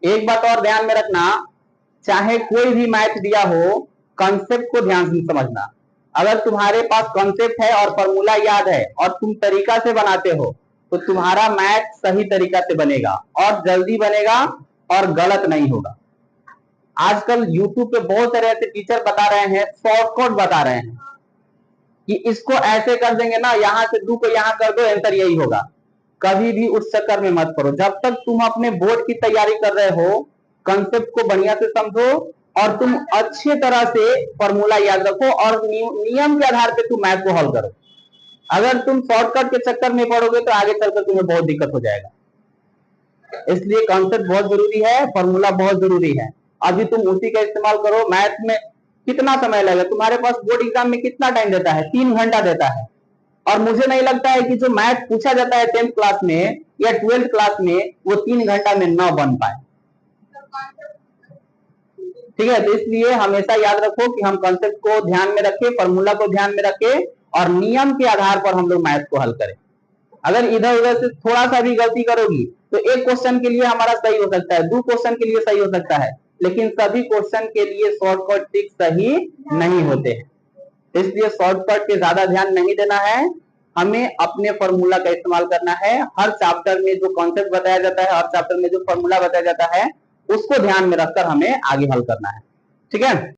एक बात और ध्यान में रखना, चाहे कोई भी मैथ दिया हो, कॉन्सेप्ट को ध्यान से समझना। अगर तुम्हारे पास कॉन्सेप्ट है और फॉर्मूला याद है और तुम तरीका से बनाते हो तो तुम्हारा मैथ सही तरीका से बनेगा और जल्दी बनेगा और गलत नहीं होगा। आजकल यूट्यूब पे बहुत सारे ऐसे टीचर बता रहे हैं, शॉर्टकट बता रहे हैं कि इसको ऐसे कर देंगे ना, यहां से 2 को यहां कर दो, आंसर यही होगा। कभी भी उस चक्कर में मत पड़ो। जब तक तुम अपने बोर्ड की तैयारी कर रहे हो, कंसेप्ट को बढ़िया से समझो और तुम अच्छे तरह से फॉर्मूला याद रखो और नियम के आधार पे तुम मैथ को हल करो। अगर तुम शॉर्टकट के चक्कर में पड़ोगे तो आगे चलकर तुम्हें बहुत दिक्कत हो जाएगा। इसलिए कॉन्सेप्ट बहुत जरूरी है, फॉर्मूला बहुत जरूरी है। अभी तुम उसी का इस्तेमाल करो। मैथ में कितना समय लगेगा? तुम्हारे पास बोर्ड एग्जाम में कितना टाइम देता है? 3 घंटा देता है। और मुझे नहीं लगता है कि जो मैथ पूछा जाता है 10th क्लास में या 12th क्लास में वो 3 घंटा में न बन पाए। ठीक है, तो इसलिए हमेशा याद रखो कि हम कॉन्सेप्ट को ध्यान में रखें, फॉर्मूला को ध्यान में रखें और नियम के आधार पर हम लोग मैथ को हल करें। अगर इधर उधर से थोड़ा सा भी गलती करोगी तो एक क्वेश्चन के लिए हमारा सही हो सकता है, 2 क्वेश्चन के लिए सही हो सकता है, लेकिन सभी क्वेश्चन के लिए शॉर्टकट ट्रिक सही नहीं होते हैं। इसलिए शॉर्टकट पे ज्यादा ध्यान नहीं देना है, हमें अपने फॉर्मूला का इस्तेमाल करना है। हर चैप्टर में जो कॉन्सेप्ट बताया जाता है, हर चैप्टर में जो फॉर्मूला बताया जाता है, उसको ध्यान में रखकर हमें आगे हल करना है। ठीक है।